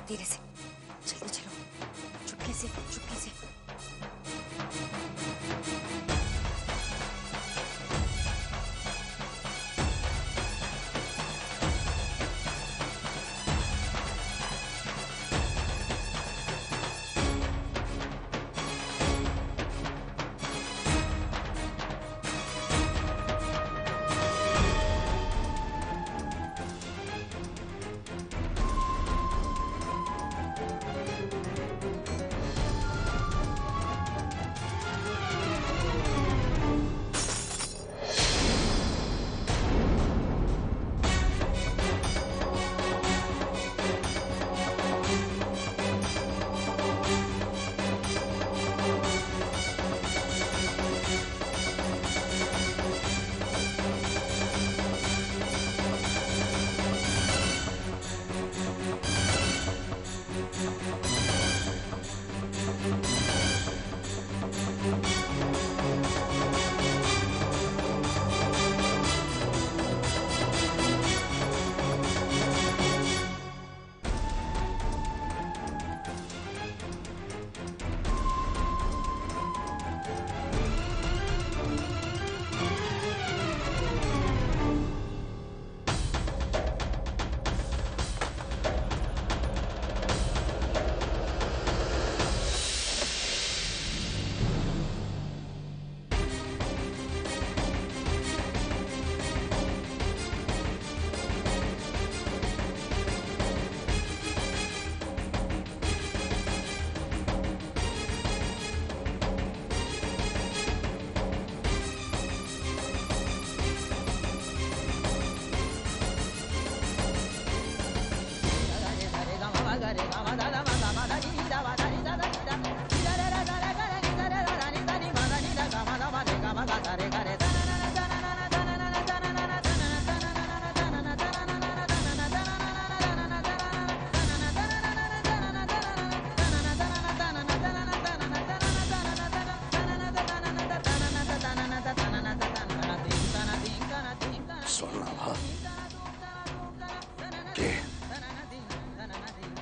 धीरे से चलो चलो, चुपके से चुपके से।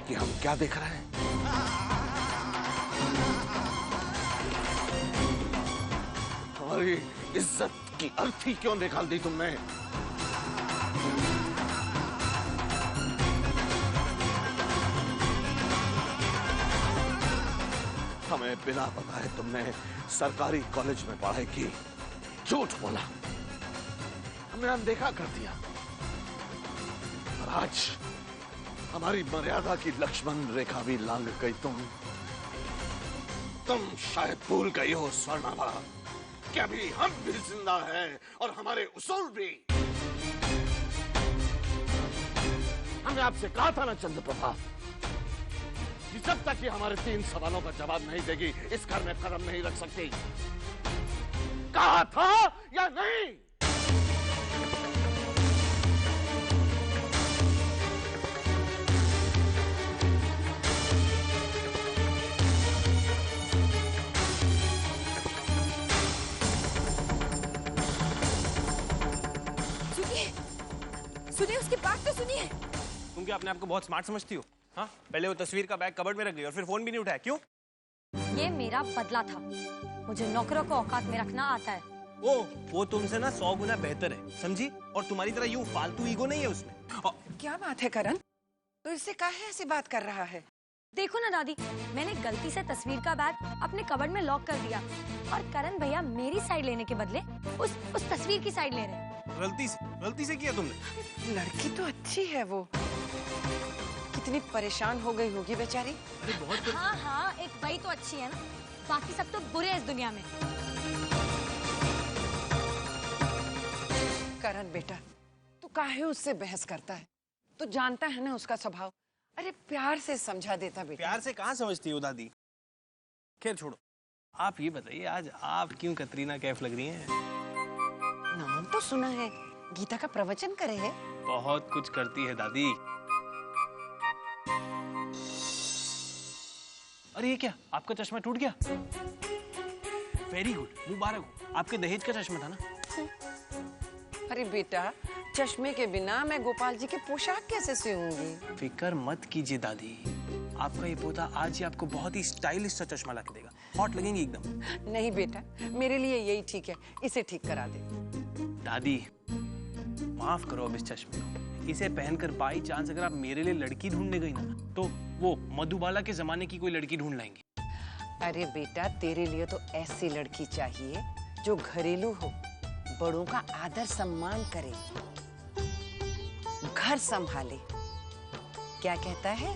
कि हम क्या देख रहे हैं? हमारी इज्जत की अर्थी क्यों निकाल दी तुमने? हमें बिना बताए तुमने सरकारी कॉलेज में पढ़ाई की, झूठ बोला, हमने अनदेखा कर दिया। और आज हमारी मर्यादा की लक्ष्मण रेखा भी लांघ गई। तुम शायद भूल गई हो स्वर्णाभा कि अभी हम भी जिंदा हैं और हमारे उसूल भी। हमने आपसे कहा था ना चंद्रप्रभा कि जब तक ये हमारे 3 सवालों का जवाब नहीं देगी इस घर में कदम नहीं रख सकती। कहा था या नहीं? सुनिए, उसकी बात तो सुनिए। तुम क्या अपने आप को बहुत स्मार्ट समझती हो? हाँ, पहले वो तस्वीर का बैग कबर्ड में रख गई और फिर फोन भी नहीं उठाया, क्यों? ये मेरा बदला था। मुझे नौकरों को औकात में रखना आता है। वो तुमसे ना 100 गुना बेहतर है, समझी? और तुम्हारी तरह यूं फालतू ईगो नहीं है उसमें। क्या बात है करण? तो इससे काहे ऐसी बात कर रहा है? देखो ना दादी, मैंने गलती से तस्वीर का बैग अपने कबर्ड में लॉक कर दिया और करण भैया मेरी साइड लेने के बदले उस तस्वीर की साइड ले रहे हैं। गलती से किया तुमने? लड़की तो अच्छी है वो। कितनी परेशान हो गई होगी बेचारी। अरे बहुत। हाँ, एक वही तो अच्छी है ना, बाकी सब तो बुरे हैं इस दुनिया में। करण बेटा, तू काहे उससे बहस करता है? तू जानता है ना उसका स्वभाव। अरे प्यार से समझा देता बेटा। प्यार से कहाँ समझती हो दादी? खैर छोड़ो, आप ये बताइए आज आप क्यों कतरीना कैफ लग रही हैं? नाम तो सुना है, गीता का प्रवचन करे है। बहुत कुछ करती है दादी। अरे ये क्या, आपका चश्मा टूट गया? वेरी गुड, मुबारक हो। आपके दहेज का चश्मा था ना? अरे बेटा, चश्मे के बिना मैं गोपाल जी की पोशाक कैसे सिऊंगी? फिक्र मत कीजिए दादी, आपका ये पोता आज ही आपको बहुत ही स्टाइलिश सा चश्मा ला के देगा, हॉट लगेंगी एकदम। नहीं बेटा, मेरे लिए यही ठीक है, इसे ठीक करा दे। दादी माफ करो अब इस चश्मे को, इसे पहनकर बाई चांस अगर आप मेरे लिए लड़की ढूंढने गई ना, तो वो मधुबाला के जमाने की कोई लड़की ढूंढ लाएंगे। अरे बेटा, तेरे लिए तो ऐसी लड़की चाहिए जो घरेलू हो, बड़ों का आदर सम्मान करे, घर संभाले। क्या कहता है?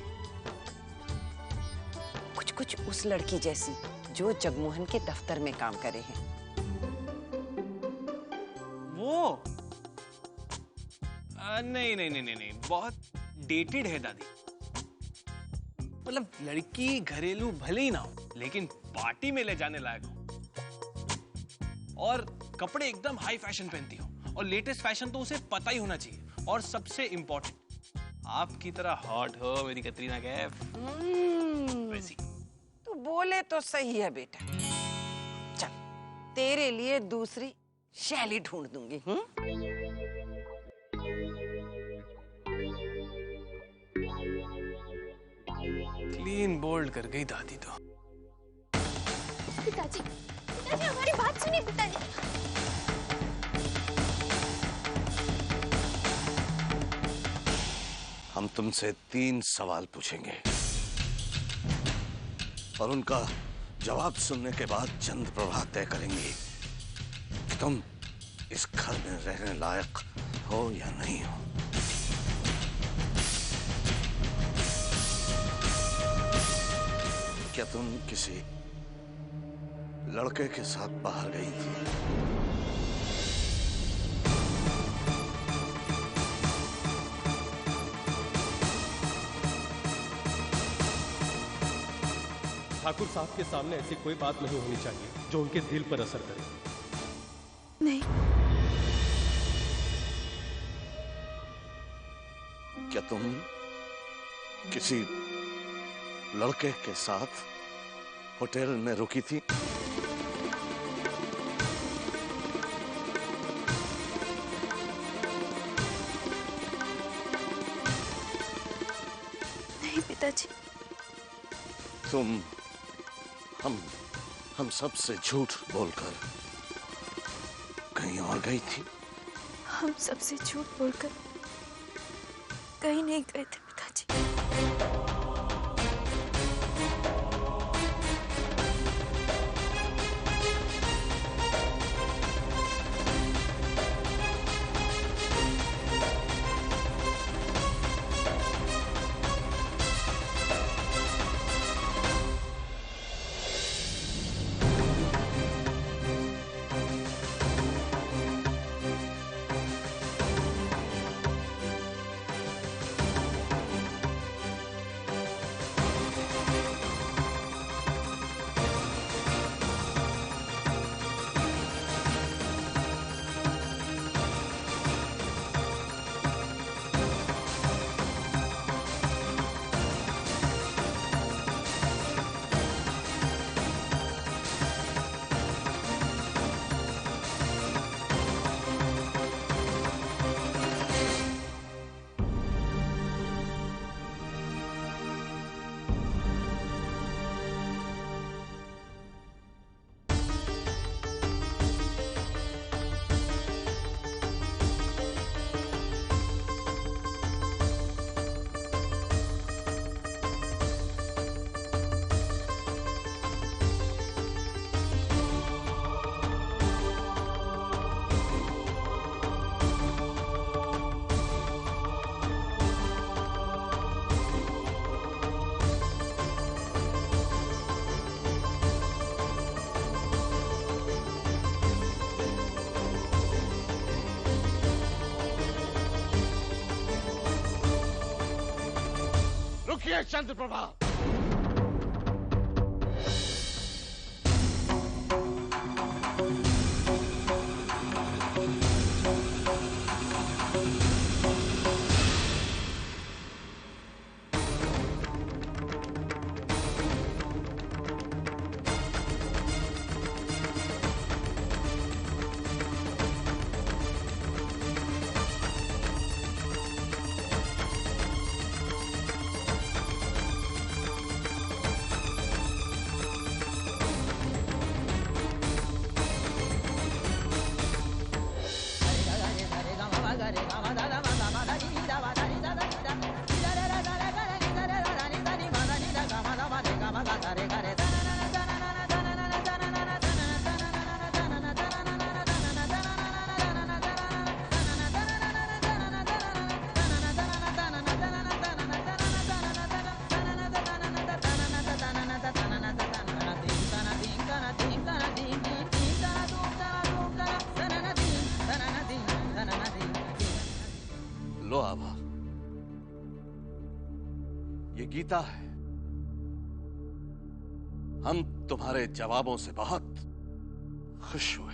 कुछ कुछ उस लड़की जैसी जो जगमोहन के दफ्तर में काम करे हैं। वो नहीं नहीं नहीं नहीं नहीं, बहुत डेटेड है दादी। मतलब लड़की घरेलू भले ही ना हो, लेकिन पार्टी में ले जाने लायक हो, और कपड़े एकदम हाई फैशन पहनती हो, और लेटेस्ट फैशन तो उसे पता ही होना चाहिए, और सबसे इंपॉर्टेंट आपकी तरह हॉट हो मेरी कतरीना कैफ। वैसी तू बोले तो सही है बेटा। चल, तेरे लिए दूसरी शैली ढूंढ दूंगी। क्लीन बोल्ड कर गई दादी तो। पिताजी, पिताजी हमारी बात सुनिए पिताजी। हम तुमसे 3 सवाल पूछेंगे और उनका जवाब सुनने के बाद चंद्र प्रभा तय करेंगे कि तुम इस घर में रहने लायक हो या नहीं हो। क्या तुम किसी लड़के के साथ बाहर गई थी? ठाकुर साहब के सामने ऐसी कोई बात नहीं होनी चाहिए जो उनके दिल पर असर करे। नहीं। क्या तुम किसी लड़के के साथ होटल में रुकी थी? नहीं पिताजी। तुम हम सबसे झूठ बोलकर कहीं और गई थी? हम सबसे झूठ बोलकर कहीं नहीं गए थे पिताजी। रुकिए चंद्र प्रभा। लो आभा, ये गीता है। हम तुम्हारे जवाबों से बहुत खुश हुए।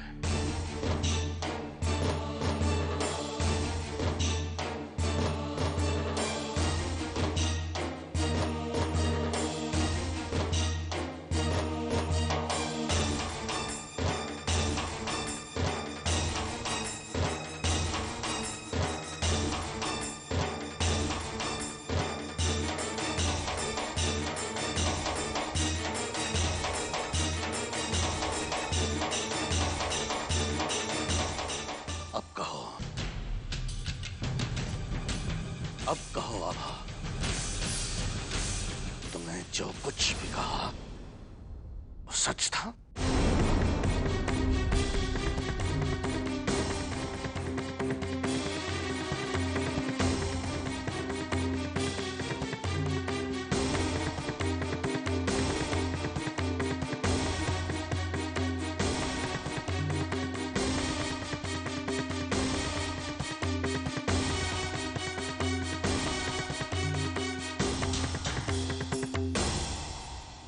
अब कहो आभा, तुमने जो कुछ भी कहा वो सच था?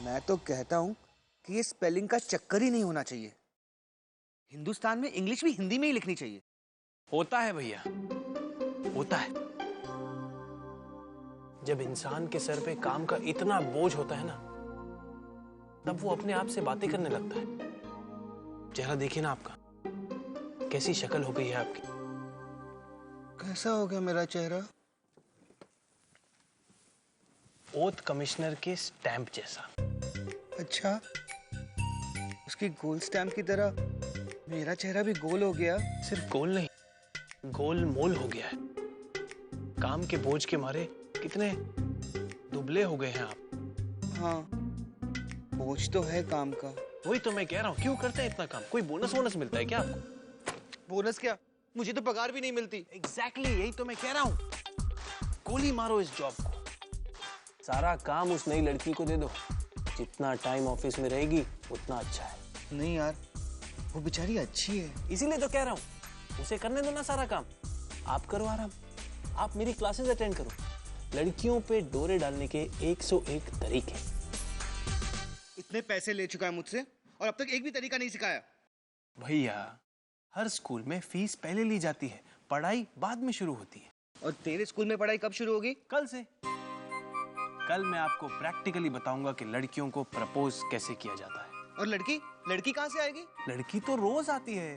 मैं तो कहता हूँ कि ये स्पेलिंग का चक्कर ही नहीं होना चाहिए। हिंदुस्तान में इंग्लिश भी हिंदी में ही लिखनी चाहिए। होता है भैया, होता है। जब इंसान के सर पे काम का इतना बोझ होता है ना, तब वो अपने आप से बातें करने लगता है। चेहरा देखिए ना आपका, कैसी शक्ल हो गई है आपकी। कैसा हो गया मेरा चेहरा? ओथ कमिश्नर के स्टैंप जैसा। अच्छा, उसकी गोल स्टैम्प की तरह मेरा चेहरा भी गोल हो गया। सिर्फ गोल नहीं, गोल मोल हो गया है। काम के बोझ के मारे कितने दुबले हो गए हैं आप। हाँ, बोझ तो है काम का। वही तो मैं कह रहा हूँ, क्यों करते हैं इतना काम? कोई बोनस वोनस मिलता है क्या आपको? बोनस क्या? मुझे तो पगार भी नहीं मिलती। एग्जैक्टली, यही तो मैं कह रहा हूँ। गोली मारो इस जॉब को, सारा काम उस नई लड़की को दे दो। जितना टाइम ऑफिस में रहेगी उतना अच्छा है। नहीं यार, वो बेचारी अच्छी है। इसीलिए तो कह रहा हूँ, उसे करने दो ना सारा काम। आप करो आराम, आप मेरी क्लासेस अटेंड करो। लड़कियों पे डोरे डालने के 101 तरीके। इतने पैसे ले चुका है मुझसे और अब तक एक भी तरीका नहीं सिखाया। भैया, हर स्कूल में फीस पहले ली जाती है, पढ़ाई बाद में शुरू होती है। और तेरे स्कूल में पढ़ाई कब शुरू होगी? कल से। कल मैं आपको प्रैक्टिकली बताऊंगा कि लड़कियों को प्रपोज कैसे किया जाता है। और लड़की कहाँ से आएगी? लड़की तो रोज आती है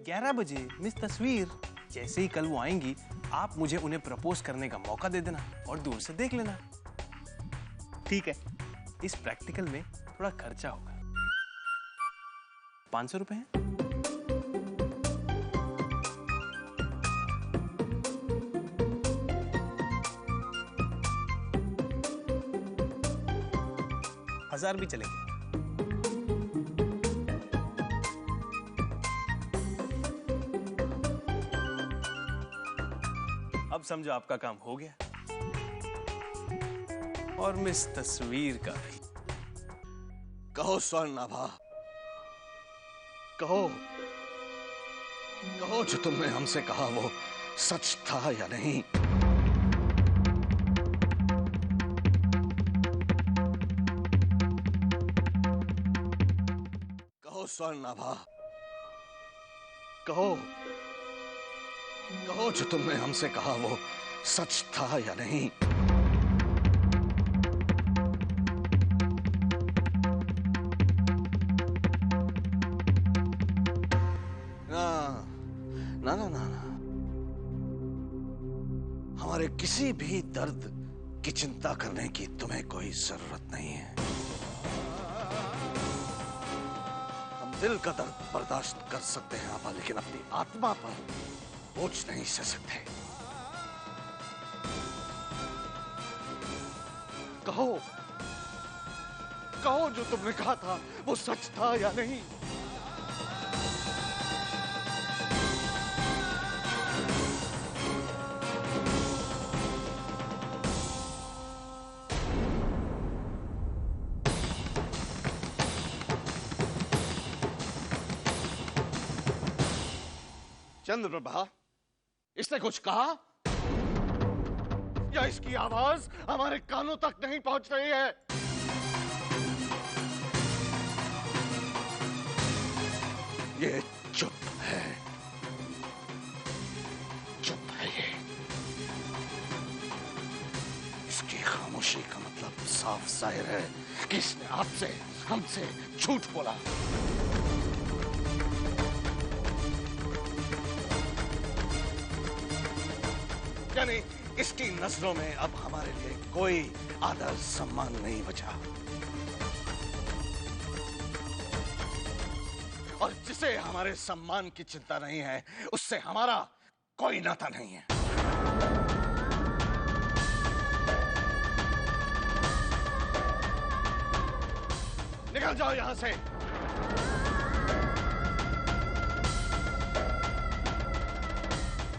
11 बजे। मिस तस्वीर, जैसे ही कल वो आएंगी, आप मुझे उन्हें प्रपोज करने का मौका दे देना और दूर से देख लेना। ठीक है। इस प्रैक्टिकल में थोड़ा खर्चा होगा। 500 रुपए हैं। हजार भी चलेंगे। अब समझो आपका काम हो गया, और मिस तस्वीर का भी। कहो स्वर्णाभा, कहो, कहो जो तुमने हमसे कहा वो सच था या नहीं? कहो स्वर्णाभा, कहो, कहो जो तुमने हमसे कहा वो सच था या नहीं? ना ना ना ना, हमारे किसी भी दर्द की चिंता करने की तुम्हें कोई जरूरत नहीं है। हम दिल का दर्द बर्दाश्त कर सकते हैं आभा, लेकिन अपनी आत्मा पर बोझ नहीं सह सकते। कहो, कहो जो तुमने कहा था वो सच था या नहीं? चंद्रप्रभा, इसने कुछ कहा या इसकी आवाज हमारे कानों तक नहीं पहुंच रही है? ये चुप है, चुप है ये। इसकी खामोशी का मतलब साफ जाहिर है कि इसने आपसे, हमसे झूठ बोला। यानी इसकी नजरों में अब हमारे लिए कोई आदर सम्मान नहीं बचा, और जिसे हमारे सम्मान की चिंता नहीं है उससे हमारा कोई नाता नहीं है। निकल जाओ यहां से।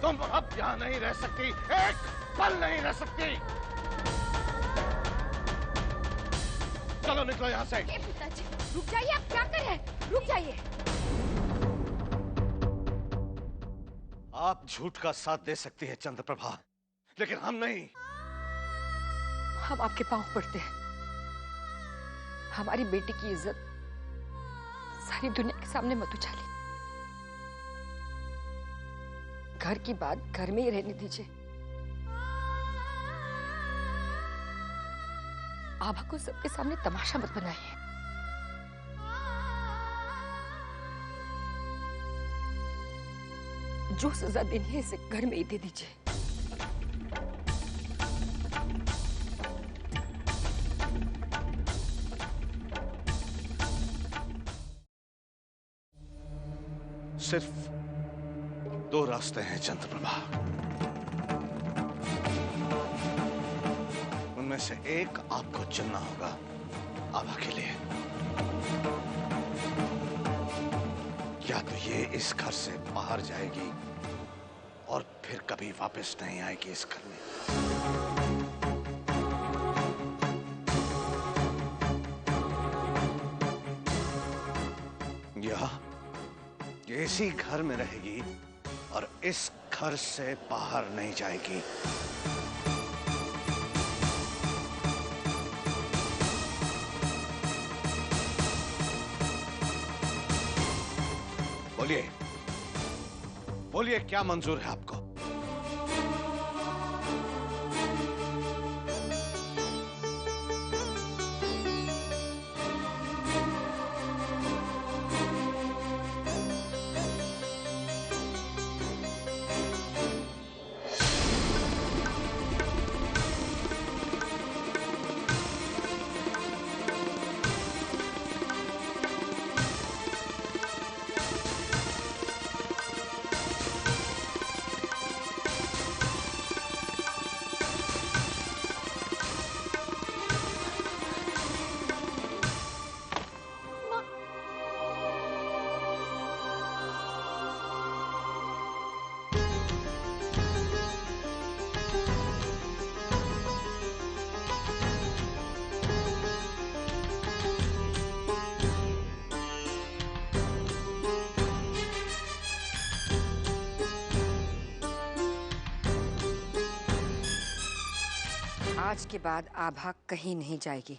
तुम अब यहां नहीं रह सकती, एक पल नहीं रह सकती। चलो निकलो यहां से। पिताजी रुक जाइए, आप क्या कर रहे हैं? रुक जाइए। आप झूठ का साथ दे सकती है चंद्रप्रभा, लेकिन हम नहीं। हम आपके पांव पड़ते हैं। हमारी बेटी की इज्जत सारी दुनिया के सामने मत उछालिए। घर की बात घर में ही रहने दीजिए। आभा को सबके सामने तमाशा मत बनाइए। जो सजा देनी है इसे घर में ही दे दीजिए। सिर्फ दो रास्ते हैं चंद्रप्रभा, उनमें से एक आपको चुनना होगा आभा के लिए। या तो ये इस घर से बाहर जाएगी और फिर कभी वापस नहीं आएगी इस घर में, या ये इसी घर में रहेगी और इस घर से बाहर नहीं जाएगी। बोलिए, बोलिए क्या मंजूर है आपको? आज के बाद आभा कहीं नहीं जाएगी।